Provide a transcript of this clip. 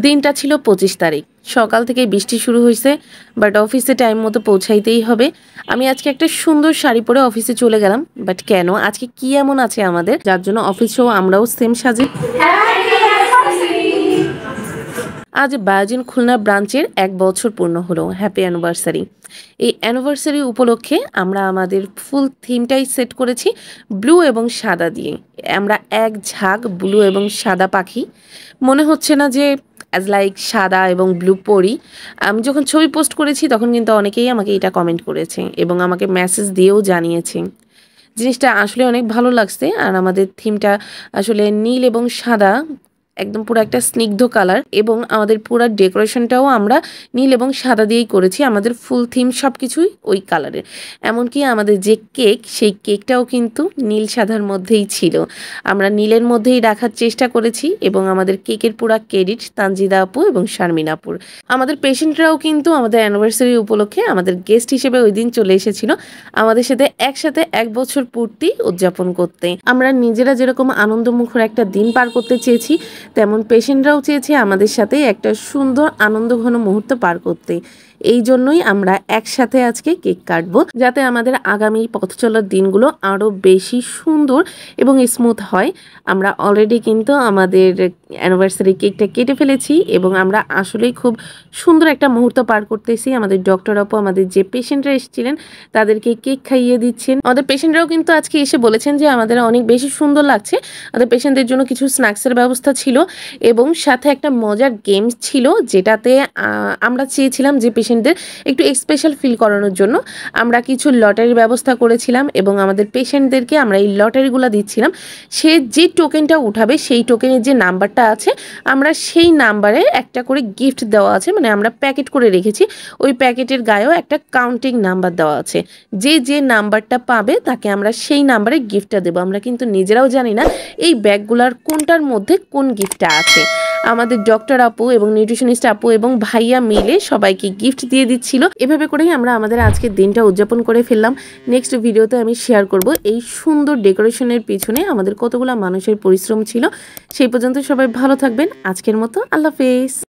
দিনটা ছিল 25 তারিখ। সকাল থেকে বৃষ্টি শুরু হয়েছে, বাট অফিসে টাইম মতো পৌঁছাইতেই হবে। আমি আজকে একটা সুন্দর শাড়ি পরে অফিসে চলে গেলাম, বাট কেন আজকে কি এমন আছে আমাদের যার জন্য অফিসেও আমরাও সেম সাজি। আজ বায়োজিন খুলনা ব্রাঞ্চের 1 বছর পূর্ণ হলো। Happy anniversary. এই অ্যানিভার্সারি উপলক্ষে আমরা আমাদের ফুল থিমটাই সেট করেছি ব্লু এবং সাদা দিয়ে। আমরা এক ঝাঁক ব্লু এবং সাদা পাখি, মনে হচ্ছে না যে অ্যাজ লাইক সাদা এবং ব্লু পরি। আমি যখন ছবি পোস্ট করেছি তখন কিন্তু অনেকেই আমাকে এটা কমেন্ট করেছে এবং আমাকে মেসেজ দিয়েও জানিয়েছে। জিনিসটা আসলে অনেক ভালো লাগছে। আর আমাদের থিমটা আসলে নীল এবং সাদা, একদম পুরো একটা স্নিগ্ধ কালার, এবং আমাদের পুরো ডেকোরেশনটাও আমরা নীল এবং সাদা দিয়েই করেছি। আমাদের ফুল থিম সব কিছুই ওই কালারের। এমনকি আমাদের যে কেক, সেই কেকটাও কিন্তু নীল সাদার মধ্যেই ছিল। আমরা নীলের মধ্যেই রাখার চেষ্টা করেছি এবং আমাদের কেকের পুরো ক্রেডিট তানজিদা আপু এবং শারমিন আপুর। আমাদের পেশেন্টরাও কিন্তু আমাদের অ্যানিভার্সারি উপলক্ষে আমাদের গেস্ট হিসেবে ওই দিন চলে এসেছিল আমাদের সাথে একসাথে 1 বছর পূর্তি উদযাপন করতে। আমরা নিজেরা যেরকম আনন্দমুখর একটা দিন পার করতে চেয়েছি, তেমন পেশেন্টরাও চেয়েছে আমাদের সাথে একটা সুন্দর আনন্দঘন মুহূর্ত পার করতে। এই জন্যই আমরা একসাথে আজকে কেক কাটবো, যাতে আমাদের আগামী পথ চলার দিনগুলো আরও বেশি সুন্দর এবং স্মুথ হয়। আমরা অলরেডি কিন্তু আমাদের অ্যানিভার্সারি কেকটা কেটে ফেলেছি এবং আমরা আসলেই খুব সুন্দর একটা মুহূর্ত পার করতেছি। আমাদের ডক্টর আপু আমাদের যে পেশেন্টরা এসেছিলেন তাদেরকে কেক খাইয়ে দিচ্ছেন। আমাদের পেশেন্টরাও কিন্তু আজকে এসে বলেছেন যে আমাদের অনেক বেশি সুন্দর লাগছে। আমাদের পেশেন্টদের জন্য কিছু স্ন্যাক্সের ব্যবস্থা ছিল এবং সাথে একটা মজার গেমস ছিল, যেটাতে আমরা চেয়েছিলাম যে পেশেন্টদের একটু স্পেশাল ফিল করানোর জন্য আমরা কিছু লটারির ব্যবস্থা করেছিলাম এবং আমাদের পেশেন্টদেরকে আমরা এই লটারিগুলো দিচ্ছিলাম। সে যে টোকেনটা উঠাবে, সেই টোকেনের যে নাম্বারটা আছে, আমরা সেই নাম্বারে একটা করে গিফট দেওয়া আছে, মানে আমরা প্যাকেট করে রেখেছি। ওই প্যাকেটের গায়েও একটা কাউন্টিং নাম্বার দেওয়া আছে। যে যে নাম্বারটা পাবে তাকে আমরা সেই নাম্বারে গিফটটা দেবো। আমরা কিন্তু নিজেরাও জানি না এই ব্যাগগুলার কোনটার মধ্যে কোন গিফটটা আছে। আমাদের ডক্টর আপু এবং নিউট্রিশনিস্ট আপু এবং ভাইয়া মিলে সবাইকে গিফট দিয়ে দিচ্ছিল। এভাবে করেই আমরা আমাদের আজকের দিনটা উদযাপন করে ফেললাম। নেক্সট ভিডিওতে আমি শেয়ার করব এই সুন্দর ডেকোরেশনের পিছনে আমাদের কতগুলো মানুষের পরিশ্রম ছিল। সেই পর্যন্ত সবাই ভালো থাকবেন। আজকের মতো আল্লাহ হাফেজ।